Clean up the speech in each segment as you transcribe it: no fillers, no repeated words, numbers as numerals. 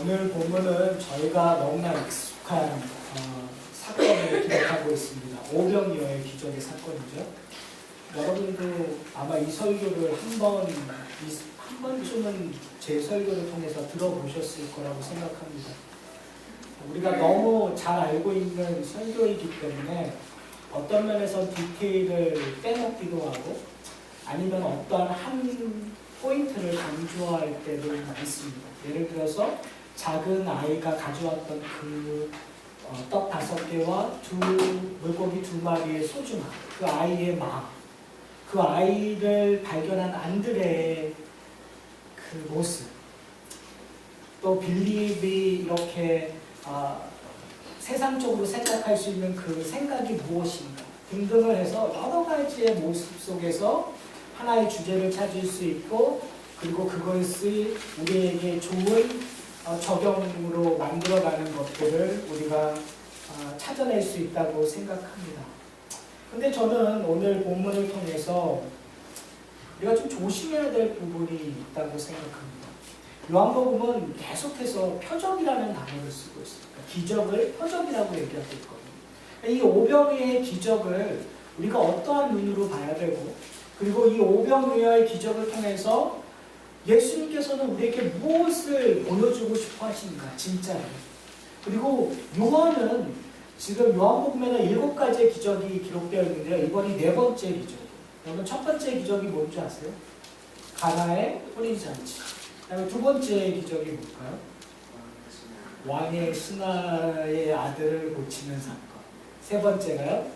오늘 본문은 저희가 너무나 익숙한 사건을 기록하고 있습니다. 오병이어의 기적의 사건이죠. 여러분도 아마 이 설교를 한 번쯤은 제 설교를 통해서 들어보셨을 거라고 생각합니다. 우리가 너무 잘 알고 있는 설교이기 때문에 어떤 면에서 디테일을 빼먹기도 하고 아니면 어떠한 한 포인트를 강조할 때도 많습니다. 예를 들어서 작은 아이가 가져왔던 떡 5개와 물고기 2마리의 소중함, 그 아이의 마음, 그 아이를 발견한 안드레의 그 모습, 또 빌립이 이렇게 세상적으로 생각할 수 있는 그 생각이 무엇인가 등등을 해서 여러 가지의 모습 속에서 하나의 주제를 찾을 수 있고, 그리고 그것을 우리에게 좋은 적용으로 만들어가는 것들을 우리가 찾아낼 수 있다고 생각합니다. 근데 저는 오늘 본문을 통해서 우리가 좀 조심해야 될 부분이 있다고 생각합니다. 요한복음은 계속해서 표적이라는 단어를 쓰고 있습니다. 기적을 표적이라고 얘기하고 있거든요. 이 오병이어의 기적을 우리가 어떠한 눈으로 봐야 되고, 그리고 이 오병이어의 기적을 통해서 예수님께서는 우리에게 무엇을 보여주고 싶어 하시는가, 진짜로. 그리고 요한은 지금 요한복음에는 7가지의 기적이 기록되어 있는데요. 이번이 4번째 기적이에요. 여러분, 첫 번째 기적이 뭔지 아세요? 가나의 혼인잔치. 그다음에 2번째 기적이 뭘까요? 왕의 신하의 아들을 고치는 사건. 3번째가요?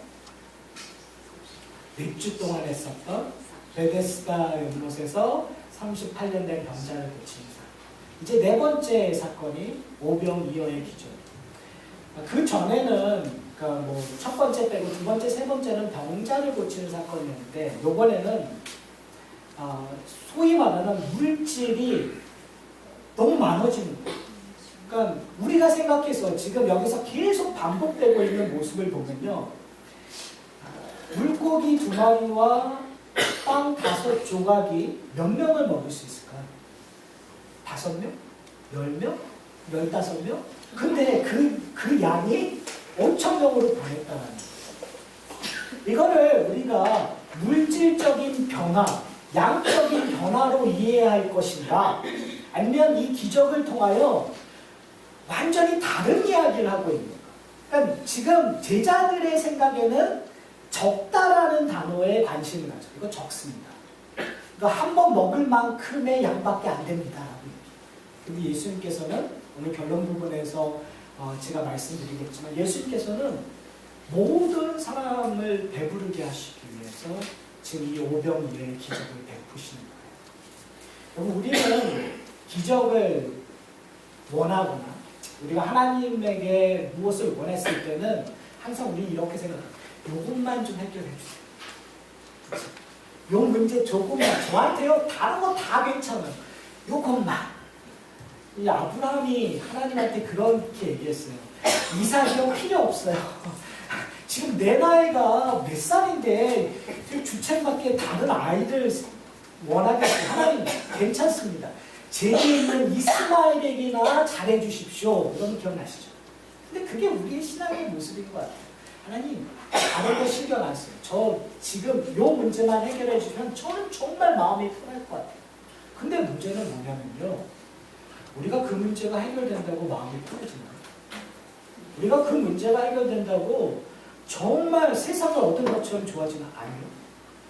6주 동안 했었던 베데스다 연못에서 38년 된 병자를 고치는 사건. 이제 4번째 사건이 오병이어의 기적. 그 전에는 첫 번째 빼고 2번째, 3번째는 병자를 고치는 사건이었는데, 요번에는 소위 말하는 물질이 너무 많아지는 거예요. 그러니까 우리가 생각해서 지금 여기서 계속 반복되고 있는 모습을 보면요, 물고기 2마리와 빵 5조각이 몇 명을 먹을 수 있을까요? 5명? 10명? 15명? 근데 그 양이 5,000명으로 변했다는 거예요. 이거를 우리가 물질적인 변화, 양적인 변화로 이해해야 할 것인가, 아니면 이 기적을 통하여 완전히 다른 이야기를 하고 있는가. 그러니까 지금 제자들의 생각에는 적다라는 단어에 관심을 가져. 이거 적습니다. 그러니까 한 번 먹을 만큼의 양밖에 안 됩니다. 근데 예수님께서는 오늘 결론 부분에서 제가 말씀드리겠지만, 예수님께서는 모든 사람을 배부르게 하시기 위해서 지금 이 오병이어의 기적을 베푸시는 거예요. 여러분, 우리는 기적을 원하거나 우리가 하나님에게 무엇을 원했을 때는 항상 우리 이렇게 생각해요. 요것만 좀 해결해 주세요. 요 문제 조금만, 저한테요 다른 거 다 괜찮아요. 요것만. 이 아브라함이 하나님한테 그렇게 얘기했어요. 이삭이요 필요 없어요. 지금 내 나이가 몇 살인데 주책맞게 다른 아이들 원하겠어요. 하나님 괜찮습니다. 제게 있는 이스마엘에게나 잘해 주십시오. 이런 기억나시죠? 근데 그게 우리의 신앙의 모습인 것 같아요. 하나님, 다른 거 신경 안 써요. 저 지금 요 문제만 해결해 주시면 저는 정말 마음이 편할 것 같아요. 근데 문제는 뭐냐면요, 우리가 그 문제가 해결된다고 마음이 편해지나요? 우리가 그 문제가 해결된다고 정말 세상을 얻은 것처럼 좋아지는 아니요.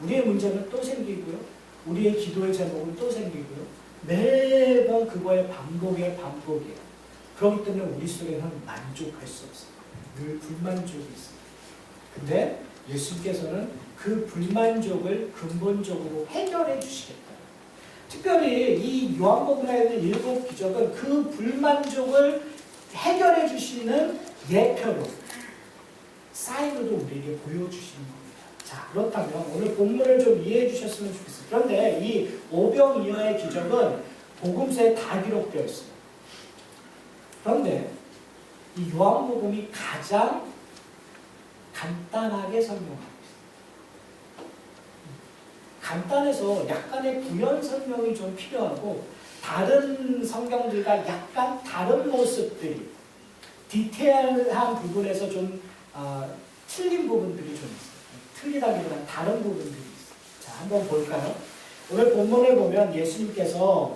우리의 문제는 또 생기고요. 우리의 기도의 제목은 또 생기고요. 매번 그거의 반복이에요. 그렇기 때문에 우리 속에는 만족할 수 없어요. 늘 불만족이 있어요. 근데 예수님께서는 그 불만족을 근본적으로 해결해 주시겠다. 특별히 이 요한복음에 있는 7 기적은 그 불만족을 해결해 주시는 예표로, 사인으로 우리에게 보여주시는 겁니다. 자, 그렇다면 오늘 본문을 좀 이해해 주셨으면 좋겠어요. 그런데 이 오병이어의 기적은 복음서에 다 기록되어 있어요. 그런데 이 요한복음이 가장 간단하게 설명하고 있어요. 간단해서 약간의 부연 설명이 좀 필요하고 다른 성경들과 약간 다른 모습들이 디테일한 부분에서 좀 틀린 부분들이 좀 있어요. 틀리다기보다는 다른 부분들이 있어요. 자, 한번 볼까요? 오늘 본문을 보면 예수님께서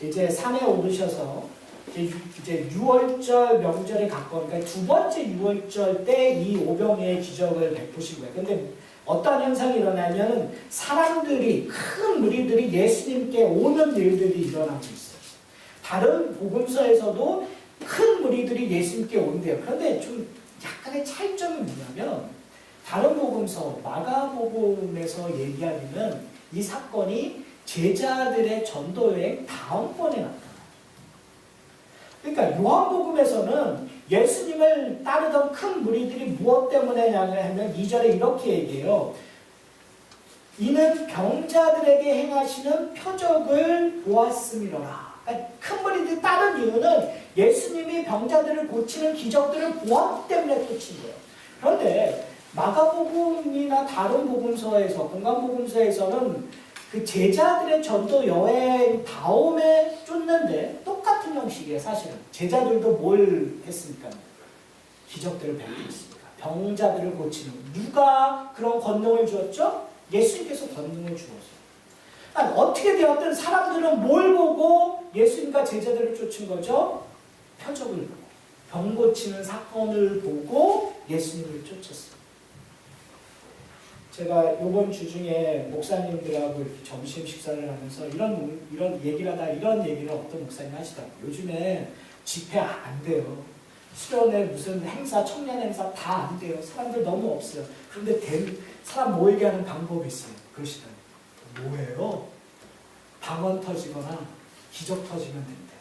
이제 산에 오르셔서 이제 6월절 명절에 가까운, 그러니까 두 번째 6월절 때 이 오병이의 기적을 베푸신 거예요. 근데 어떤 현상이 일어나면 사람들이, 큰 무리들이 예수님께 오는 일들이 일어나고 있어요. 다른 복음서에서도 큰 무리들이 예수님께 온대요. 그런데 좀 약간의 차이점이 뭐냐면 다른 복음서, 마가복음에서 얘기하면 이 사건이 제자들의 전도여행 다음번에 나타나요. 그러니까 요한복음에서는 예수님을 따르던 큰 무리들이 무엇 때문에 하면 2절에 이렇게 얘기해요. 이는 병자들에게 행하시는 표적을 보았음이로라. 그러니까 큰 무리들이 따른 이유는 예수님이 병자들을 고치는 기적들을 보았기 때문에 쫓은 거예요. 그런데 마가복음이나 다른 복음서에서, 공간복음서에서는 그 제자들의 전도 여행 다음에 쫓는데 똑같은 형식이에요. 사실은 제자들도 뭘 했습니까? 기적들을 베풀었습니다. 병자들을 고치는, 누가 그런 권능을 주었죠? 예수님께서 권능을 주었어요. 그러니까 어떻게 되었든 사람들은 뭘 보고 예수님과 제자들을 쫓은 거죠? 표적을 보고, 병 고치는 사건을 보고 예수님을 쫓았어요. 제가 이번 주 중에 목사님들하고 이렇게 점심 식사를 하면서 이런 얘기를 하다 이런 얘기를 어떤 목사님 하시더라고요. 요즘에 집회 안 돼요. 수련회 무슨 행사, 청년 행사 다 안 돼요. 사람들 너무 없어요. 그런데 사람 모이게 하는 방법이 있어요. 그러시더라고요. 뭐예요? 방언 터지거나 기적 터지면 된대.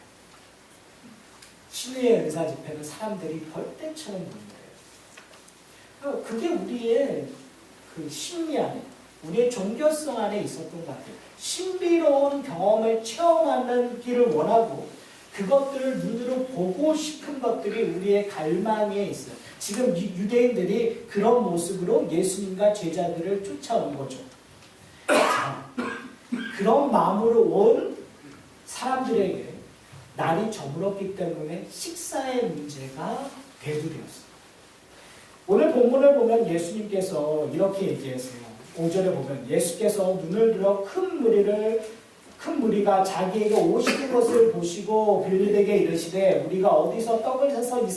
신의의 은사 집회는 사람들이 벌떼처럼 모인대요. 그게 우리의 그 심리 안에, 우리의 종교성 안에 있었던 것 같아요. 신비로운 경험을 체험하기를 원하고 그것들을 눈으로 보고 싶은 것들이 우리의 갈망에 있어요. 지금 유대인들이 그런 모습으로 예수님과 제자들을 쫓아온 거죠. 자, 그런 마음으로 온 사람들에게 날이 저물었기 때문에 식사의 문제가 대두되었어요. 오늘 본문을 보면 예수님께서 이렇게 얘기했어요. 5절에 보면 예수께서 눈을 들어 큰 무리가 자기에게 오시는 것을 보시고 빌립에게 이르시되 우리가 어디서 떡을 사서 이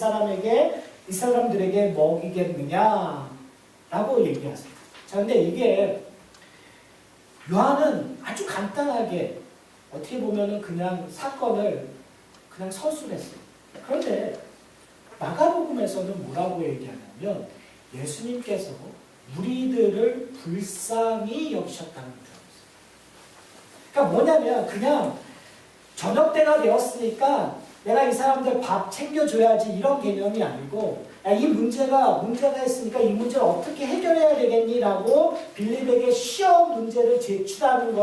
사람들에게 먹이겠느냐 라고 얘기하세요. 자, 근데 이게 요한은 아주 간단하게 어떻게 보면은 그냥 사건을 그냥 서술했어요. 그런데 마가복음에서는 뭐라고 얘기하냐면 예수님께서 무리들을 불쌍히 여기셨다는 거예요. 그러니까 뭐냐면 그냥 저녁 때가 되었으니까 내가 이 사람들 밥 챙겨줘야지 이런 개념이 아니고 이 문제가 있으니까 이 문제를 어떻게 해결해야 되겠니라고 빌립에게 시험 문제를 제시하는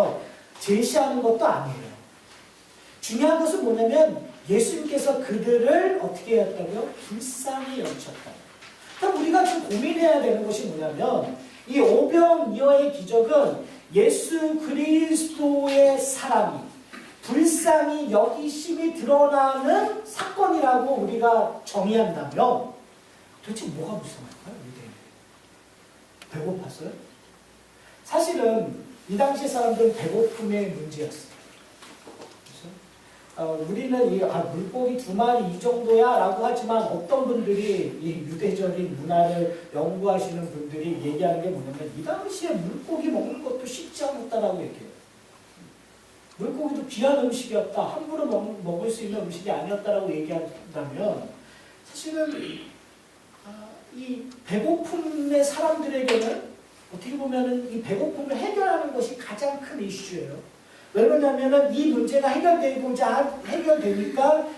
것도 아니에요. 중요한 것은 뭐냐면 예수님께서 그들을 어떻게 했다고요? 불쌍히 여기셨다. 그럼 우리가 좀 고민해야 되는 것이 뭐냐면 이 오병이어의 기적은 예수 그리스도의 사랑이 불쌍히 여기심이 드러나는 사건이라고 우리가 정의한다면 도대체 뭐가 불쌍할까요? 배고팠어요? 사실은 이 당시 사람들은 배고픔의 문제였어요. 우리는 물고기 2마리 이 정도야 라고 하지만 어떤 분들이 이 유대적인 문화를 연구하시는 분들이 얘기하는 게 뭐냐면 이 당시에 물고기 먹는 것도 쉽지 않았다라고 얘기해요. 물고기도 귀한 음식이었다. 함부로 먹을 수 있는 음식이 아니었다라고 얘기한다면 사실은 이 배고픔의 사람들에게는 어떻게 보면은 이 배고픔을 해결하는 것이 가장 큰 이슈예요. 왜 그러냐면은 이 문제가 해결되니까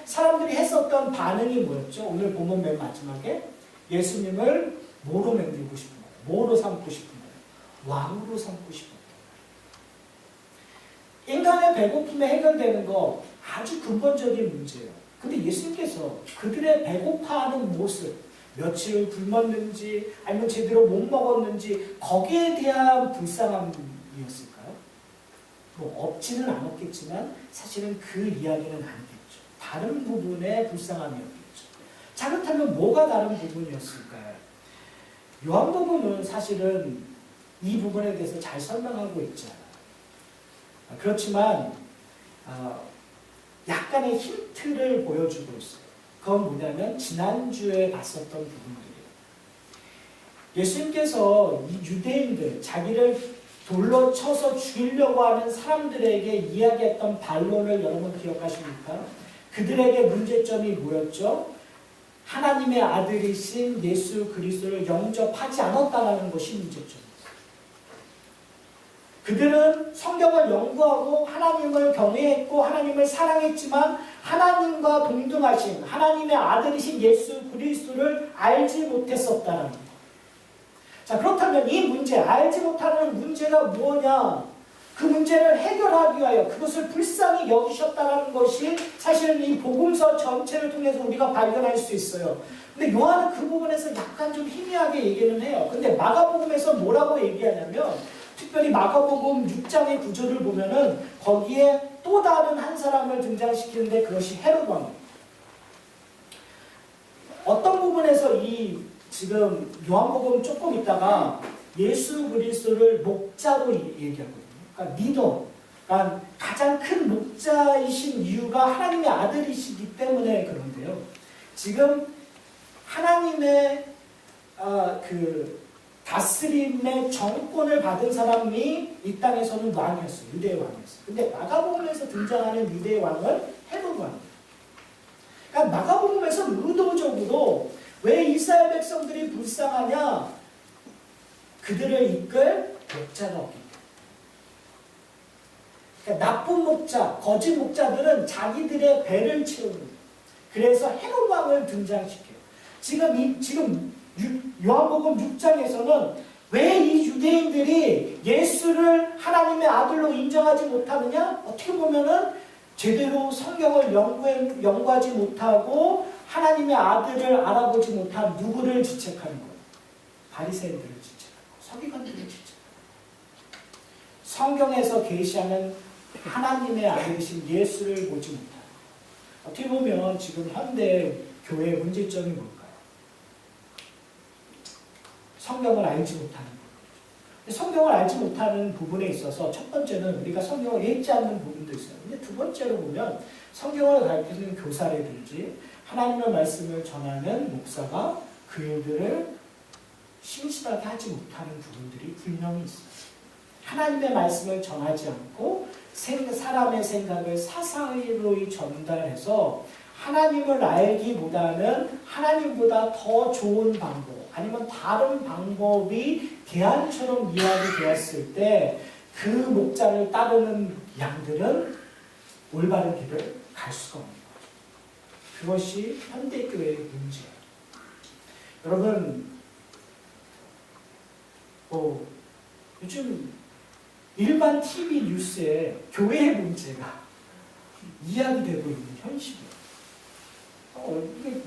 사람들이 했었던 반응이 뭐였죠? 오늘 보면 맨 마지막에 예수님을 뭐로 만들고 싶은 거예요? 뭐로 삼고 싶은 거예요? 왕으로 삼고 싶은 거예요. 인간의 배고픔에 해결되는 거 아주 근본적인 문제예요. 근데 예수님께서 그들의 배고파하는 모습, 며칠 굶었는지 아니면 제대로 못 먹었는지 거기에 대한 불쌍함이었을까요? 뭐 없지는 않았겠지만 사실은 그 이야기는 아니겠죠. 다른 부분의 불쌍함이었겠죠. 자, 그렇다면 뭐가 다른 부분이었을까요? 요한복음은 사실은 이 부분에 대해서 잘 설명하고 있잖아요. 그렇지만 약간의 힌트를 보여주고 있어요. 그건 뭐냐면 지난주에 봤었던 부분들이에요. 예수님께서 이 유대인들, 자기를 돌로 쳐서 죽이려고 하는 사람들에게 이야기했던 반론을 여러분 기억하십니까? 그들에게 문제점이 뭐였죠? 하나님의 아들이신 예수 그리스도를 영접하지 않았다는 것이 문제점이었어요. 그들은 성경을 연구하고 하나님을 경외했고 하나님을 사랑했지만 하나님과 동등하신 하나님의 아들이신 예수 그리스도를 알지 못했었다는 것. 자, 그렇다면 이 문제, 알지 못하는 문제가 뭐냐? 그 문제를 해결하기 위하여 그것을 불쌍히 여기셨다는 것이 사실은 이 복음서 전체를 통해서 우리가 발견할 수 있어요. 근데 요한은 그 부분에서 약간 좀 희미하게 얘기는 해요. 근데 마가복음에서 뭐라고 얘기하냐면 특별히 마가복음 6장의 구조를 보면은 거기에 또 다른 한 사람을 등장시키는데 그것이 헤롯 왕이에요. 어떤 부분에서 이 지금 요한복음 조금 있다가 예수 그리스도를 목자로 얘기하거든요. 그러니까 리더, 그러니까 가장 큰 목자이신 이유가 하나님의 아들이시기 때문에 그런데요. 지금 하나님의 그 다스림의 정권을 받은 사람이 이 땅에서는 왕이었어요. 유대의 왕이었어요. 근데 마가복음에서 등장하는 유대의 왕은 헤롯 왕이에요. 그러니까 마가복음에서 의도적으로 왜 이스라엘 백성들이 불쌍하냐? 그들을 이끌 목자가 없기 때문에. 그러니까 나쁜 목자, 거짓 목자들은 자기들의 배를 채우는 거예요. 그래서 헤롯 왕을 등장시켜요. 지금 요한복음 6장에서는 왜 이 유대인들이 예수를 하나님의 아들로 인정하지 못하느냐? 어떻게 보면은 제대로 성경을 연구하지 못하고 하나님의 아들을 알아보지 못한 누구를 지책하는 거예요? 바리새인들을 지책하고 서기관들을 지책하고 성경에서 계시하는 하나님의 아들이신 예수를 보지 못하는 어떻게 보면 지금 현대 교회의 문제점이 뭘까요? 성경을 알지 못하는 거예요. 성경을 알지 못하는 부분에 있어서 첫 번째는 우리가 성경을 읽지 않는 부분도 있어요. 근데 두 번째로 보면 성경을 가르치는 교사라든지 하나님의 말씀을 전하는 목사가 그 일들을 신실하게 하지 못하는 부분들이 분명히 있어요. 하나님의 말씀을 전하지 않고 사람의 생각을 사사로이 전달해서 하나님을 알기보다는 하나님보다 더 좋은 방법 아니면 다른 방법이 대안처럼 이야기되었을 때 그 목자를 따르는 양들은 올바른 길을 갈 수가 없는 거죠. 그것이 현대교회의 문제예요. 여러분, 요즘 일반 TV 뉴스에 교회의 문제가 이야기되고 있는 현실이에요.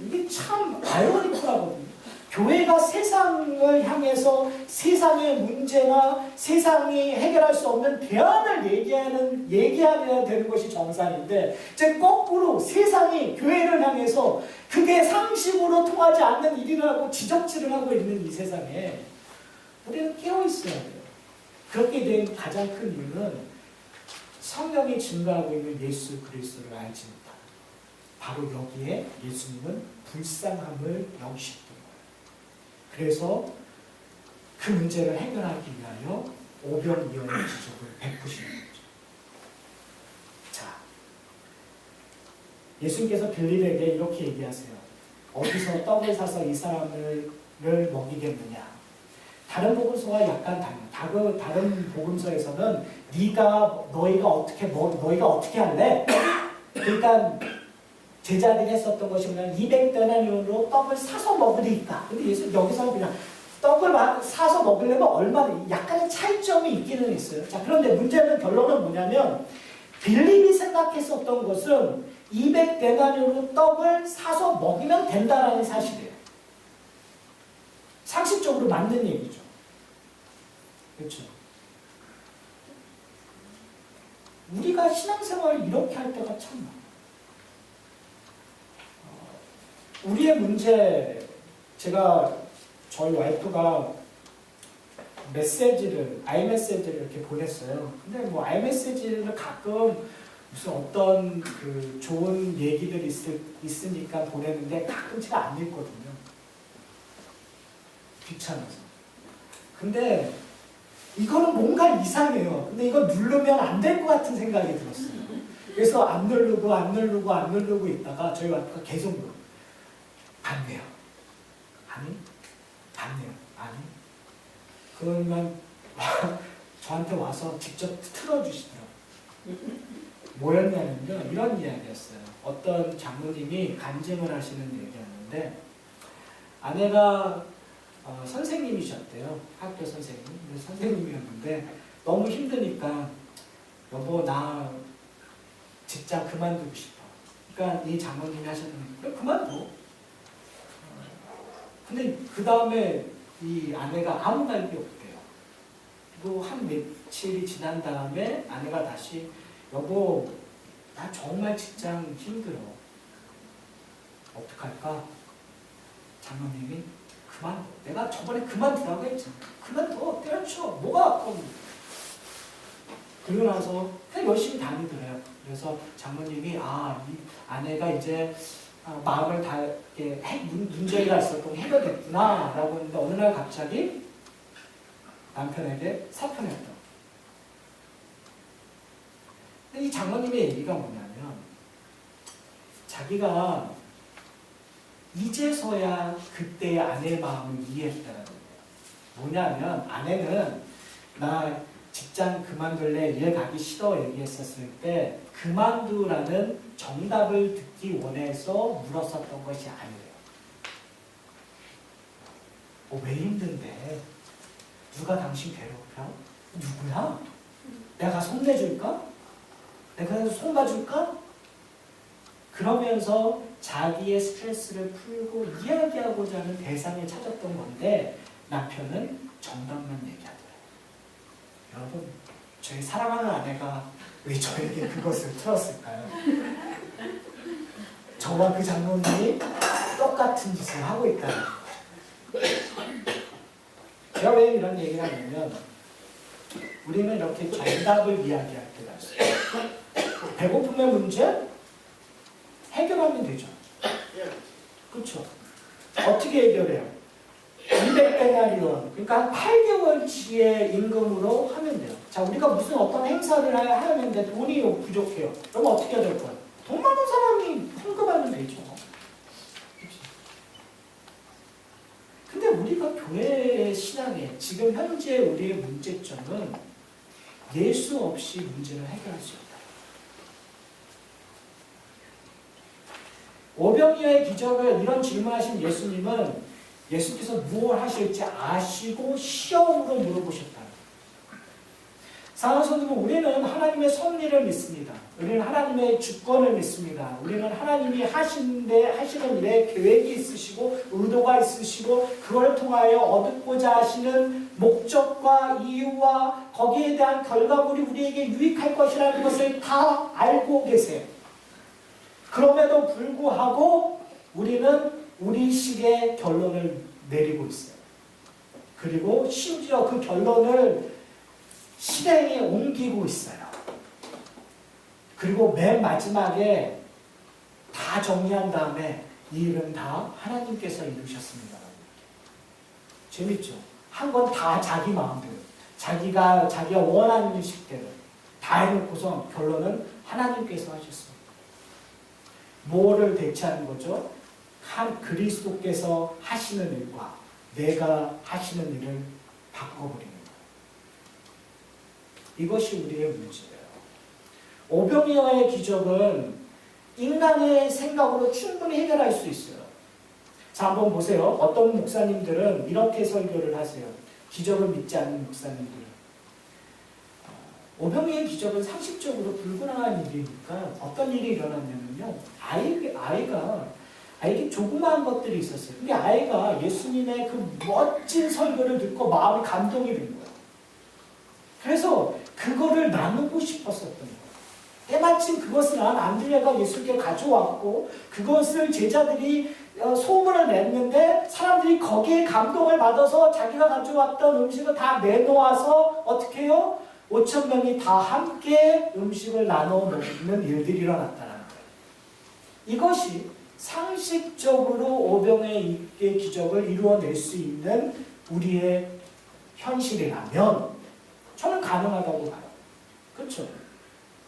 이게 참 아이러니컬하거든요. 교회가 세상을 향해서 세상의 문제나 세상이 해결할 수 없는 대안을 얘기해야 되는 것이 정상인데, 이제 거꾸로 세상이 교회를 향해서 그게 상식으로 통하지 않는 일이라고 지적질을 하고 있는 이 세상에 우리는 깨어 있어야 돼요. 그렇게 된 가장 큰 이유는 성경이 증거하고 있는 예수 그리스도를 알지 못하는, 바로 여기에 예수님은 불쌍함을 여기셨던 거예요. 그래서 그 문제를 해결하기 위하여 오병이어의 기적을 베푸시는 거죠. 자, 예수님께서 빌립에게 이렇게 얘기하세요. 어디서 떡을 사서 이 사람을 먹이겠느냐? 다른 복음서와 약간 달라요. 다른 복음서에서는 너희가 어떻게 할래? 그러니까 제자들이 했었던 것이 그냥 200데나리온으로 떡을 사서 먹으리까. 근데 예수 여기서는 그냥 떡을 사서 먹으려면 얼마나 약간의 차이점이 있기는 있어요. 자, 그런데 문제는 결론은 뭐냐면 빌립이 생각했었던 것은 200데나리온으로 떡을 사서 먹이면 된다라는 사실이에요. 상식적으로 맞는 얘기죠. 그렇죠. 우리가 신앙생활을 이렇게 할 때가 참 많아요. 우리의 문제, 제가 저희 와이프가 메시지를, 아이메시지를 이렇게 보냈어요. 근데 뭐 아이메시지를 가끔 무슨 어떤 그 좋은 얘기들이 있으니까 보내는데 가끔 제가 안 읽거든요. 귀찮아서. 근데 이거는 뭔가 이상해요. 근데 이거 누르면 안 될 것 같은 생각이 들었어요. 그래서 안 누르고 있다가 저희 와이프가 계속 물어요. 봤네요. 아니? 봤네요. 아니? 그러면 저한테 와서 직접 틀어주시더라고요. 뭐였냐면요. 이런 이야기였어요. 어떤 장로님이 간증을 하시는 얘기였는데 아내가 선생님이셨대요. 학교 선생님. 선생님이었는데 너무 힘드니까 여보 나 직장 그만두고 싶어. 그러니까 이 장로님이 하셨던 그래 그만둬. 근데 그 다음에 이 아내가 아무 말이 없대요. 그리고 한 며칠이 지난 다음에 아내가 다시 여보 나 정말 직장 힘들어. 어떡할까? 장로님이 그만둬. 내가 저번에 그만두라고 했잖아. 그만둬. 때려쳐. 뭐가 아까워. 그러고 나서 그냥 열심히 다니더래요. 그래서 장로님이 이 아내가 이제 마음을 다 문제가 있었던 해결됐구나 라고 했는데 어느 날 갑자기 남편에게 사표냈다. 이 장로님의 얘기가 뭐냐면 자기가 이제서야 그때의 아내의 마음을 이해했다는 거예요. 뭐냐면 아내는 나 직장 그만둘래 일 가기 싫어 얘기했었을 때 그만두라는 정답을 듣기 원해서 물었었던 것이 아니에요. 왜 힘든데? 누가 당신 괴롭혀? 누구야? 내가 손내줄까? 내가 손봐줄까? 그러면서 자기의 스트레스를 풀고 이야기하고자 하는 대상을 찾았던 건데 남편은 정답만 얘기하더라고요. 여러분, 저희 사랑하는 아내가 왜 저에게 그것을 틀었을까요? 저와 그 장로님이 똑같은 짓을 하고 있다는 거예요. 제가 왜 이런 얘기를 하냐면 우리는 이렇게 정답을 이야기할 때가 있어요. 배고픔의 문제? 해결하면 되죠. 그렇죠? 어떻게 해결해요? 200데나리온, 그러니까 8개월치의 임금으로 하면 돼요. 자, 우리가 무슨 어떤 행사를 하는데 돈이 부족해요. 그럼 어떻게 해야 될 거예요? 돈 많은 사람이 헌금하면 되죠. 그렇죠? 근데 우리가 교회 신앙에 지금 현재 우리의 문제점은 예수 없이 문제를 해결할 수 없다. 오병이어의 기적을 이런 질문하신 예수님은 예수께서 무엇을 하실지 아시고 시험으로 물어보셨다. 사랑하는 성도님, 우리는 하나님의 섭리를 믿습니다. 우리는 하나님의 주권을 믿습니다. 우리는 하나님이 하시는 일에 계획이 있으시고 의도가 있으시고 그걸 통하여 얻고자 하시는 목적과 이유와 거기에 대한 결과물이 우리에게 유익할 것이라는 것을 다 알고 계세요. 그럼에도 불구하고 우리는 우리식의 결론을 내리고 있어요. 그리고 심지어 그 결론을 실행에 옮기고 있어요. 그리고 맨 마지막에 다 정리한 다음에 이 일은 다 하나님께서 이루셨습니다. 재밌죠? 한 건 다 자기 마음대로, 자기가 원하는 식대로 다 해놓고서 결론은 하나님께서 하셨습니다. 뭐를 대체하는 거죠? 한 그리스도께서 하시는 일과 내가 하시는 일을 바꿔버리는 거예요. 이것이 우리의 문제예요. 오병이어의 기적은 인간의 생각으로 충분히 해결할 수 있어요. 자, 한번 보세요. 어떤 목사님들은 이렇게 설교를 하세요. 기적을 믿지 않는 목사님들은. 오병이어의 기적은 상식적으로 불가능한 일이니까 어떤 일이 일어났냐면요. 아이에게 조그마한 것들이 있었어요. 근데 아이가 예수님의 그 멋진 설교를 듣고 마음이 감동이 된 거예요. 그래서 그거를 나누고 싶었었던 거예요. 때마침 그것은 안드레가 예수께 가져왔고 그것을 제자들이 소문을 냈는데 사람들이 거기에 감동을 받아서 자기가 가져왔던 음식을 다 내놓아서 어떻게 해요? 5,000명이 다 함께 음식을 나눠 먹는 일들이 일어났다는 거예요. 이것이 상식적으로 오병의 기적을 이루어낼 수 있는 우리의 현실이라면 저는 가능하다고 봐요. 그렇죠?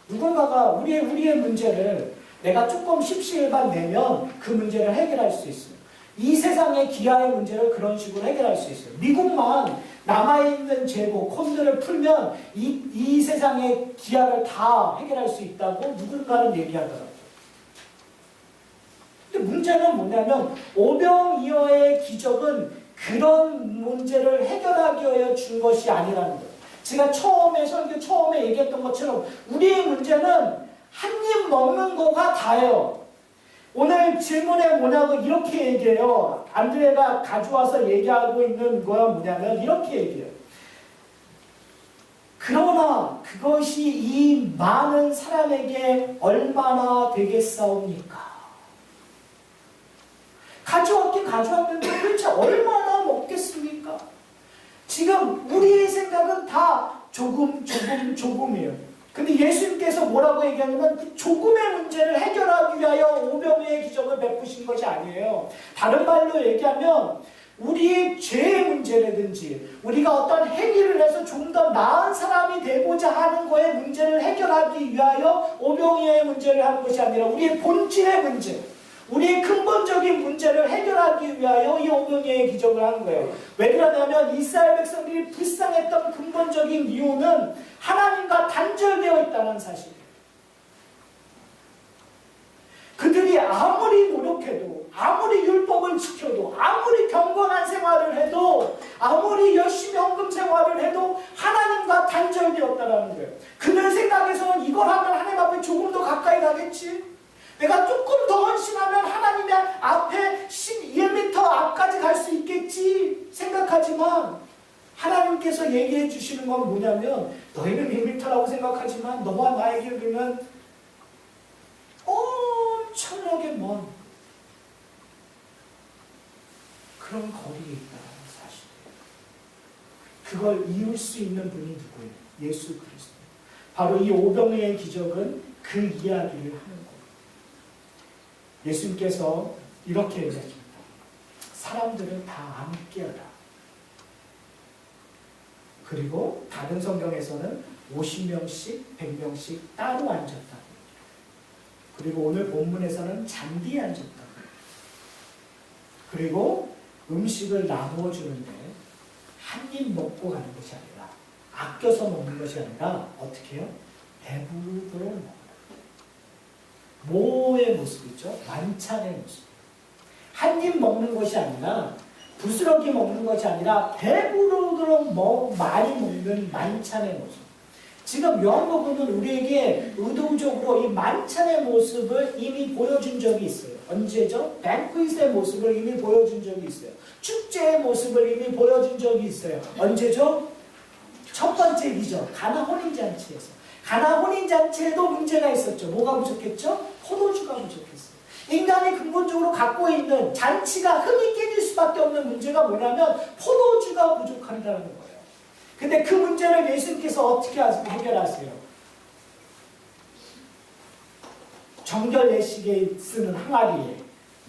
누군가가 우리의 문제를 내가 조금 십시일반 내면 그 문제를 해결할 수 있어요. 이 세상의 기아의 문제를 그런 식으로 해결할 수 있어요. 미국만 남아있는 재고, 콘들을 풀면 이 세상의 기아를 다 해결할 수 있다고 누군가는 얘기하더라고요. 근데 문제는 뭐냐면 오병이어의 기적은 그런 문제를 해결하기 위해 준 것이 아니라는 거예요. 제가 설교 처음에 얘기했던 것처럼 우리의 문제는 한 입 먹는 거가 다예요. 오늘 질문에 뭐냐고 이렇게 얘기해요. 안드레가 가져와서 얘기하고 있는 거야 뭐냐면 이렇게 얘기해요. 그러나 그것이 이 많은 사람에게 얼마나 되겠사옵니까? 가져왔긴 가져왔는데 도대체 얼마나 먹겠습니까? 지금 우리의 생각은 다 조금이에요. 근데 예수님께서 뭐라고 얘기하냐면 그 조금의 문제를 해결하기 위하여 오병이의 기적을 베푸신 것이 아니에요. 다른 말로 얘기하면 우리의 죄의 문제라든지 우리가 어떤 행위를 해서 좀 더 나은 사람이 되고자 하는 거의 문제를 해결하기 위하여 오병이의 문제를 하는 것이 아니라 우리의 본질의 문제, 우리의 근본적인 문제를 해결하기 위하여 이 오병이의 기적을 하는 거예요. 왜 그러냐면 이스라엘 백성들이 불쌍했던 근본적인 이유는 하나님과 단절되어 있다는 사실이에요. 그들이 아무리 노력해도, 아무리 율법을 지켜도, 아무리 경건한 생활을 해도, 아무리 열심히 헌금 생활을 해도 하나님과 단절되었다는 거예요. 그들 생각에서는 이걸 하면 하나님 앞에 조금 더 가까이 가겠지? 내가 조금 더 헌신하면 하나님의 앞에 1m 앞까지 갈 수 있겠지 생각하지만 하나님께서 얘기해 주시는 건 뭐냐면 너희는 1m라고 생각하지만 너와 나에게 보면 엄청나게 먼 그런 거리에 있다는 사실이에요. 그걸 이룰 수 있는 분이 누구예요? 예수 그리스도. 바로 이 오병이의 기적은 그 이야기를 하는 거예요. 예수님께서 이렇게 얘기하십니다. 사람들을 다 함께하라. 그리고 다른 성경에서는 50명씩, 100명씩 따로 앉았다. 그리고 오늘 본문에서는 잔디에 앉았다. 그리고 음식을 나누어 주는데 한 입 먹고 가는 것이 아니라 아껴서 먹는 것이 아니라 어떻게 해요? 배부르도록 먹어요. 뭐의 모습이죠? 만찬의 모습. 한 입 먹는 것이 아니라 부스러기 먹는 것이 아니라 배부르도록 많이 먹는 만찬의 모습. 지금 요한복음은 우리에게 의도적으로 이 만찬의 모습을 이미 보여준 적이 있어요. 언제죠? 뱅퀴트의 모습을 이미 보여준 적이 있어요. 축제의 모습을 이미 보여준 적이 있어요. 언제죠? 첫 번째 기적, 가나 혼인잔치에서. 가나 혼인잔치에도 문제가 있었죠. 뭐가 부족했죠? 포도주가 부족했어요. 인간이 근본적으로 갖고 있는 잔치가 흥이 깨질 수밖에 없는 문제가 뭐냐면 포도주가 부족한다는 거예요. 근데 그 문제를 예수님께서 어떻게 해결하세요? 정결 예식에 쓰는 항아리에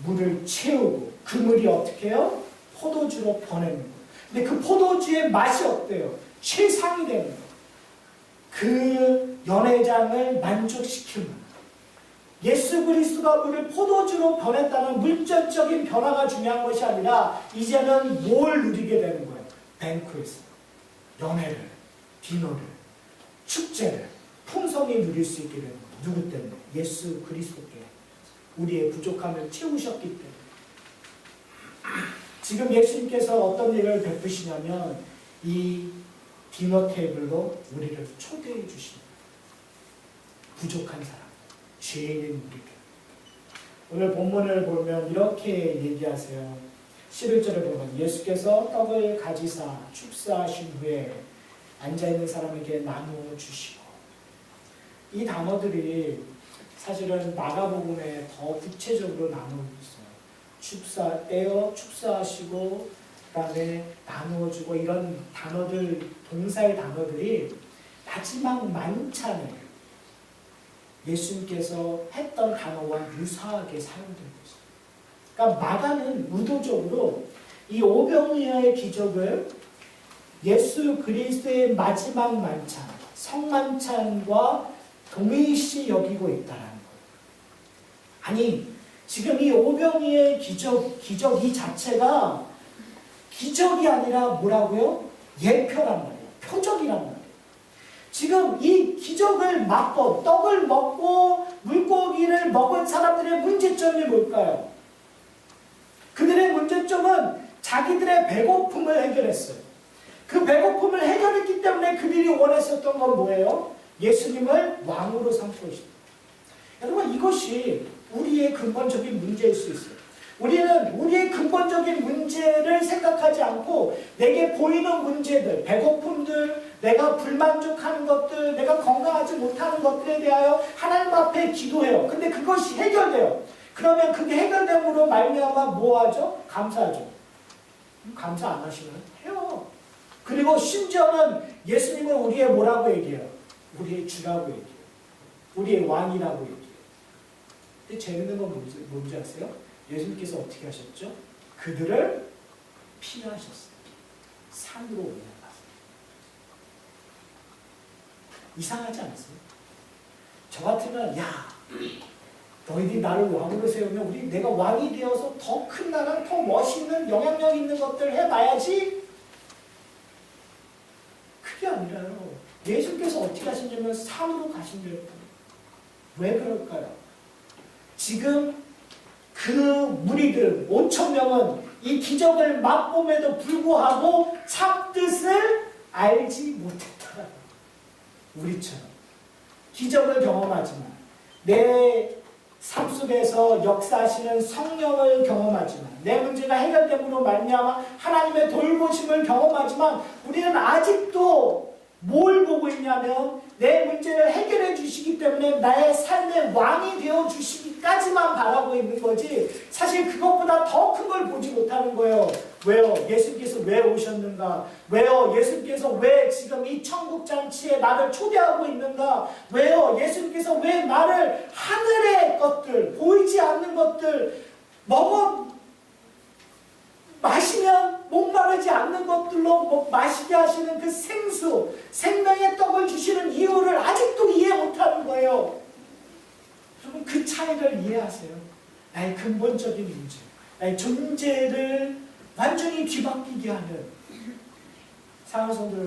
물을 채우고 그 물이 어떻게 해요? 포도주로 변하는 거예요. 근데 그 포도주의 맛이 어때요? 최상이 되는 거예요. 그 연회장을 만족시키는 예수 그리스도가 물을 포도주로 변했다는 물질적인 변화가 중요한 것이 아니라 이제는 뭘 누리게 되는 거예요? 뱅크에서 연회를, 디너를, 축제를 풍성히 누릴 수 있게 되는 거예요. 누구 때문에? 예수 그리스도께 우리의 부족함을 채우셨기 때문에. 지금 예수님께서 어떤 일을 베푸시냐면 이 디너 테이블로 우리를 초대해 주십니다. 부족한 사람, 죄인인 우리를. 오늘 본문을 보면 이렇게 얘기하세요. 11절에 보면 예수께서 떡을 가지사 축사하신 후에 앉아있는 사람에게 나누어 주시고 이 단어들이 사실은 마가복음에 더 구체적으로 나누고 있어요. 떼어 축사하시고 그다음에 나누어주고 이런 단어들, 동사의 단어들이 마지막 만찬에 예수님께서 했던 단어와 유사하게 사용되고 있어요. 그러니까 마가는 의도적으로 이 오병이어의 기적을 예수 그리스도의 마지막 만찬, 성만찬과 동일시 여기고 있다는 거예요. 아니, 지금 이 오병이어의 기적 이 자체가 기적이 아니라 뭐라고요? 예표란 말이에요. 표적이란 말이에요. 지금 이 기적을 맛보, 떡을 먹고 물고기를 먹은 사람들의 문제점이 뭘까요? 그들의 문제점은 자기들의 배고픔을 해결했어요. 그 배고픔을 해결했기 때문에 그들이 원했었던 건 뭐예요? 예수님을 왕으로 삼고 있습니다. 여러분, 이것이 우리의 근본적인 문제일 수 있어요. 우리는 우리의 근본적인 문제를 생각하지 않고 내게 보이는 문제들, 배고픔들, 내가 불만족하는 것들, 내가 건강하지 못하는 것들에 대하여 하나님 앞에 기도해요. 근데 그것이 해결돼요. 그러면 그게 해결됨으로 말미암아 뭐하죠? 감사하죠. 감사 안 하시면 해요. 그리고 심지어는 예수님은 우리의 뭐라고 얘기해요? 우리의 주라고 얘기해요. 우리의 왕이라고 얘기해요. 근데 재밌는 건 뭔지 아세요? 예수님께서 어떻게 하셨죠? 그들을 피하셨어요. 산으로 올라갔어요. 이상하지 않으세요? 저 같으면 야, 너희들이 나를 왕으로 세우면 내가 왕이 되어서 더 큰 나라, 더 멋있는 영향력 있는 것들 해봐야지. 그게 아니라요. 예수님께서 어떻게 하셨냐면 산으로 가신대요. 왜 그럴까요? 지금 그 무리들 5,000명은 이 기적을 맛봄에도 불구하고 참뜻을 알지 못했다. 우리처럼 기적을 경험하지만 내 삶 속에서 역사하시는 성령을 경험하지만 내 문제가 해결됨으로 말미암아 하나님의 돌보심을 경험하지만 우리는 아직도 뭘 보고 있냐면 내 문제를 해결해 주시기 때문에 나의 삶의 왕이 되어 주시기까지만 바라고 있는 거지 사실 그것보다 더 큰 걸 보지 못하는 거예요. 왜요? 예수님께서 왜 오셨는가? 왜요? 예수님께서 왜 지금 이 천국잔치에 나를 초대하고 있는가? 왜요? 예수님께서 왜 나를 하늘의 것들, 보이지 않는 것들, 마시면 목마르지 않는 것들로 마시게 하시는 그 생수, 생명의 떡을 주시는 이유를 아직도 이해 못하는 거예요. 여러분, 그 차이를 이해하세요. 나의 근본적인 문제, 나의 존재를 완전히 뒤바뀌게 하는 사랑하는 성도들.